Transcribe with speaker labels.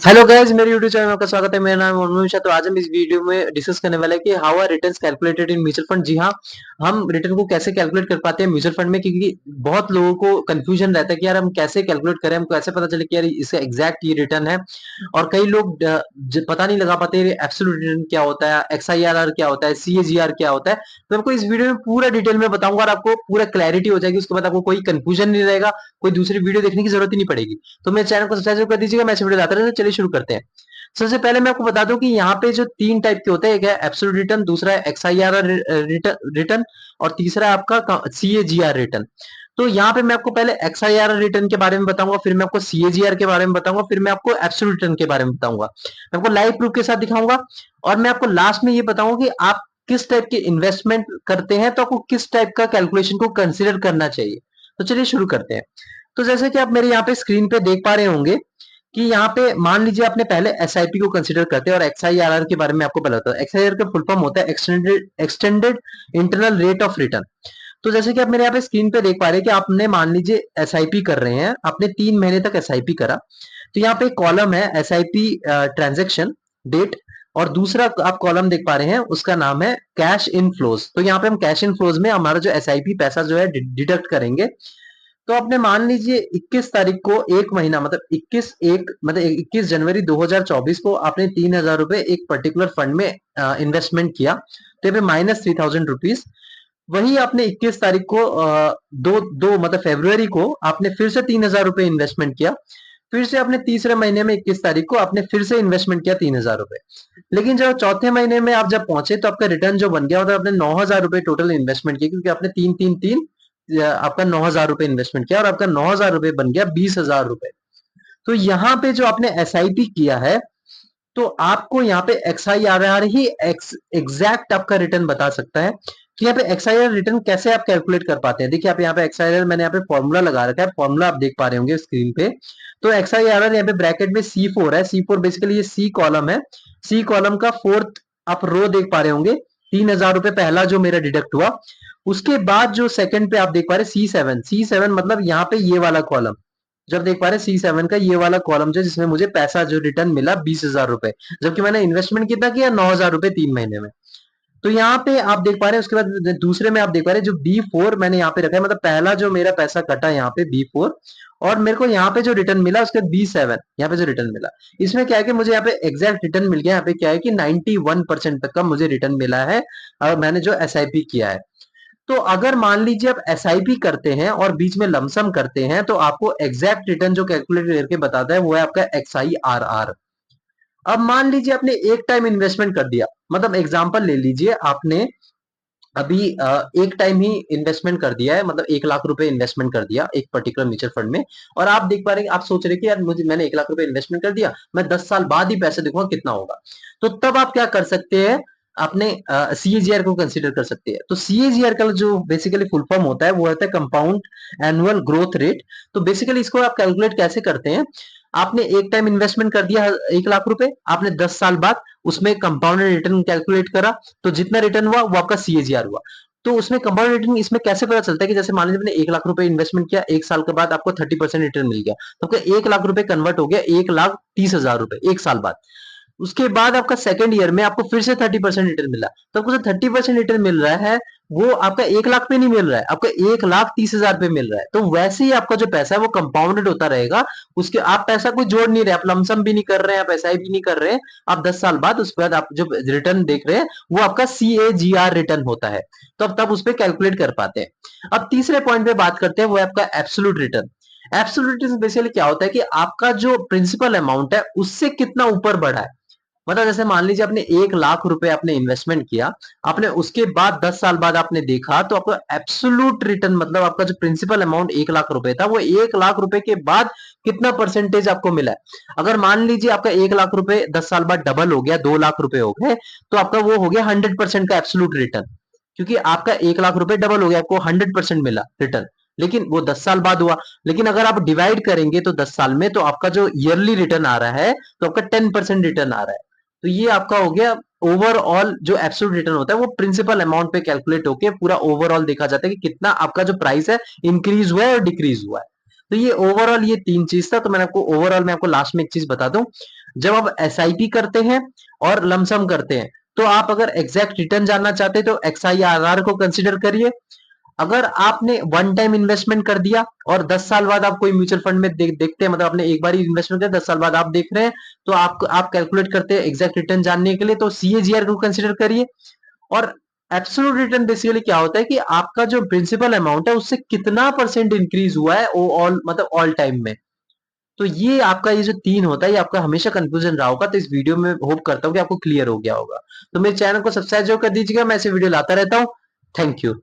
Speaker 1: Hello guys, मेरे YouTube channel में आपका स्वागत है। मेरा नाम है मनुष्य। तो आज हम इस वीडियो में डिस्कस करने वाले हैं कि how are returns calculated in mutual fund. जी हाँ, हम रिटर्न को कैसे कैलकुलेट कर पाते हैं म्यूचुअल फंड में, क्योंकि बहुत लोगों को कंफ्यूजन रहता है कि यार हम कैसे कैलकुलेट करें, हमको कैसे पता चले कि यार इसका एग्जैक्ट ये रिटर्न है। और कई लोग पता नहीं लगा पाते एब्सोल्यूट रिटर्न क्या होता है, XIRR क्या होता है, CAGR क्या होता है। तो आपको इस वीडियो में पूरा डिटेल में बताऊंगा और आपको पूरा क्लैरिटी हो जाएगी। उसके बाद आपको कोई कंफ्यूजन नहीं रहेगा, कोई दूसरी वीडियो देखने की जरूरत ही नहीं पड़ेगी। तो मेरे चैनल को सब्सक्राइब कर दीजिएगा। मैं ऐसे वीडियो लाता रहता हूं। चलिए शुरू करते हैं। सबसे पहले मैं आपको बता दूं कि यहाँ पे जो तीन टाइप के होते हैं, एक है एब्सोल्यूट रिटर्न, दूसरा है XIRR रिटर्न और तीसरा है आपका CAGR रिटर्न। तो यहाँ पे मैं आपको पहले XIRR रिटर्न के बारे में बताऊंगा, फिर मैं आपको CAGR के बारे में बताऊंगा, फिर मैं आपको एब्सोल्यूट रिटर्न के बारे में बताऊंगा। मैं आपको लाइव प्रूफ के साथ दिखाऊंगा और मैं आपको लास्ट में ये बताऊंगा कि आप किस टाइप के इन्वेस्टमेंट करते हैं तो आपको किस टाइप का कैलकुलेशन को कंसिडर करना चाहिए। तो चलिए शुरू करते हैं। तो जैसे कि आप मेरे यहाँ पे स्क्रीन पे देख पा रहे होंगे कि यहाँ पे मान लीजिए आपने पहले SIP को कंसीडर करते हैं और XIRR के बारे में आपको पता होता है। XIRR का फुल फॉर्म होता है extended internal rate of return. तो जैसे कि आप मेरे यहाँ पे स्क्रीन पे देख पा रहे हैं कि आपने मान लीजिए SIP कर रहे हैं, आपने 3 महीने तक SIP करा। तो यहाँ पे एक कॉलम है SIP ट्रांजेक्शन डेट, और दूसरा आप कॉलम देख पा रहे हैं उसका नाम है कैश इन फ्लोज। तो यहाँ पे हम कैश इन फ्लोज में हमारा जो SIP पैसा जो है डिडक्ट करेंगे। तो आपने मान लीजिए 21 तारीख को, एक महीना मतलब 21 जनवरी 2024 को आपने 3,000 रुपए एक पर्टिकुलर फंड में इन्वेस्टमेंट किया। तो यहाँ पे -3,000 रुपीज। वही आपने 21 तारीख को दो दो मतलब फरवरी को आपने फिर से 3,000 रुपए इन्वेस्टमेंट किया। फिर से आपने तीसरे महीने में 21 तारीख को आपने फिर से इन्वेस्टमेंट किया 3,000 रुपए। लेकिन जब चौथे महीने में आप जब पहुंचे तो आपका रिटर्न जो बन गया, मतलब आपने 9,000 रुपए टोटल इन्वेस्टमेंट किया, क्योंकि आपने तीन तीन तीन आपका 9,000 रुपए इन्वेस्टमेंट किया और आपका 9,000 रुपए बन गया 20,000 रुपए। तो यहाँ पे जो आपने SIP किया है, तो आपको यहाँ पे XIRR ही एग्जैक्ट आपका रिटर्न बता सकता है। कि यहाँ पे XIRR रिटर्न कैसे आप कैलकुलेट कर पाते हैं। देखिए आप यहाँ पे XIRR मैंने यहाँ पे फॉर्मूला लगा रखा है, फॉर्मूला आप देख पा रहे होंगे स्क्रीन पे। तो XIRR यहाँ पे ब्रैकेट में C4 है। C4 बेसिकली ये C कॉलम है। C कॉलम का फोर्थ आप रो देख पा रहे होंगे। 3,000 रुपए पहला जो मेरा डिडक्ट हुआ, उसके बाद जो सेकंड पे आप देख पा रहे C7 मतलब यहाँ पे ये वाला कॉलम। जब देख पा रहे C7 का ये वाला कॉलम जो, जिसमें मुझे पैसा जो रिटर्न मिला 20,000 रुपए, जबकि मैंने इन्वेस्टमेंट कितना किया 9,000 रुपए 3 महीने में। तो यहाँ पे आप देख पा रहे हैं। उसके बाद दूसरे में आप देख पा रहे हैं जो B4 मैंने यहाँ पे रखा है, मतलब पहला जो मेरा पैसा कटा यहाँ पे B4, और मेरे को यहाँ पे जो रिटर्न मिला उसके B7, यहाँ पे जो रिटर्न मिला, इसमें क्या है कि मुझे यहाँ पे एग्जैक्ट रिटर्न मिल गया। यहाँ पे क्या है कि 91% तक का मुझे रिटर्न मिला है और मैंने जो SIP किया है। तो अगर मान लीजिए आप SIP करते हैं और बीच में लमसम करते हैं, तो आपको एग्जैक्ट रिटर्न जो कैलकुलेट करके बताता है वो है आपका XIRR। अब मान लीजिए आपने एक टाइम इन्वेस्टमेंट कर दिया, मतलब एग्जांपल ले लीजिए आपने अभी एक टाइम ही इन्वेस्टमेंट कर दिया है, मतलब 1 लाख रुपए इन्वेस्टमेंट कर दिया एक पर्टिकुलर म्यूचुअल फंड में। और आप देख पा रहे हैं, आप सोच रहे हैं कि यार मुझे, मैंने 1 लाख रुपए इन्वेस्टमेंट कर दिया, मैं 10 साल बाद ही पैसे देखूंगा कितना होगा। तो तब आप क्या कर सकते हैं, अपने CAGR को कंसीडर कर सकते हैं। तो CAGR का जो बेसिकली फुल फॉर्म होता है वो होता है कंपाउंड एनुअल ग्रोथ रेट। तो बेसिकली इसको आप कैलकुलेट कैसे करते हैं। आपने एक टाइम इन्वेस्टमेंट कर दिया 1 लाख रुपए, आपने 10 साल बाद उसमें कंपाउंडेड रिटर्न कैलकुलेट करा, तो जितना रिटर्न हुआ वो आपका CAGR हुआ। तो उसमें कंपाउंड रिटर्न इसमें कैसे पता चलता है कि जैसे मान लीजिए आपने 1 लाख रुपए इन्वेस्टमेंट किया, 1 साल के बाद आपको 30% रिटर्न मिल गया, तो आपका 1 लाख रुपए कन्वर्ट हो गया 1,30,000 रुपए 1 साल बाद। उसके बाद आपका सेकंड ईयर में आपको फिर से 30% रिटर्न मिला, तो आपको जो 30% रिटर्न मिल रहा है वो आपका 1 लाख पे नहीं मिल रहा है, आपका 1,30,000 पे मिल रहा है। तो वैसे ही आपका जो पैसा है वो कंपाउंडेड होता रहेगा। उसके आप पैसा कोई जोड़ नहीं रहे, आप लमसम भी नहीं कर रहे हैं, आप SIP भी नहीं कर रहे हैं। आप 10 साल बाद उसके बाद आप जो रिटर्न देख रहे हैं वो आपका CAGR रिटर्न होता है। तो अब तब उस पर कैलकुलेट कर पाते हैं। अब तीसरे पॉइंट पे बात करते हैं, वो है आपका absolute return. Absolute return basically क्या होता है कि आपका जो प्रिंसिपल अमाउंट है उससे कितना ऊपर बढ़ा है। मतलब जैसे मान लीजिए आपने 1 लाख रुपए आपने इन्वेस्टमेंट किया, आपने उसके बाद 10 साल बाद आपने देखा तो आपको एब्सोल्यूट रिटर्न, मतलब आपका जो प्रिंसिपल अमाउंट 1 लाख रुपए था वो 1 लाख रुपए के बाद कितना परसेंटेज आपको मिला है। अगर मान लीजिए आपका 1 लाख रुपए 10 साल बाद डबल हो गया, 2 लाख रुपए हो गए, तो आपका वो हो गया 100% का एब्सोल्यूट रिटर्न। क्योंकि आपका 1 लाख रुपए डबल हो गया, आपको 100% मिला रिटर्न, लेकिन वो 10 साल बाद हुआ। लेकिन अगर आप डिवाइड करेंगे तो 10 साल में, तो आपका जो ईयरली रिटर्न आ रहा है तो आपका 10% रिटर्न आ रहा है। तो ये आपका हो गया ओवरऑल जो एब्सोल्यूट रिटर्न होता है, वो प्रिंसिपल अमाउंट पे कैलकुलेट होके पूरा ओवरऑल देखा जाता है कि कितना आपका जो प्राइस है इंक्रीज हुआ है और डिक्रीज हुआ है। तो ये ओवरऑल ये 3 चीज़ था, तो मैंने आपको ओवरऑल मैं आपको लास्ट में एक चीज़ बता दूँ, जब आप एसआईपी करते हैं और लमसम करते हैं, तो आप अगर एग्ज़ैक्ट रिटर्न जानना चाहते हैं तो एक्सआईआरआर को कंसीडर करिए। अगर आपने वन टाइम इन्वेस्टमेंट कर दिया और 10 साल बाद आप कोई म्यूचुअल फंड में देखते हैं, मतलब आपने एक बार ही इन्वेस्टमेंट किया, 10 साल बाद आप देख रहे हैं, तो आप कैलकुलेट करते हैं एग्जैक्ट रिटर्न जानने के लिए, तो सीएजीआर को कंसीडर करिए। और एब्सोल्यूट रिटर्न बेसिकली क्या होता है कि आपका जो प्रिंसिपल अमाउंट है उससे कितना परसेंट इंक्रीज हुआ है ऑल मतलब ऑल टाइम में। तो ये आपका ये जो 3 होता है, ये आपका हमेशा कंफ्यूजन रहा होगा, तो इस वीडियो में होप करता हूँ कि आपको क्लियर हो गया होगा। तो मेरे चैनल को सब्सक्राइब जरूर कर दीजिएगा, मैं ऐसे वीडियो लाता रहता हूँ। Thank you.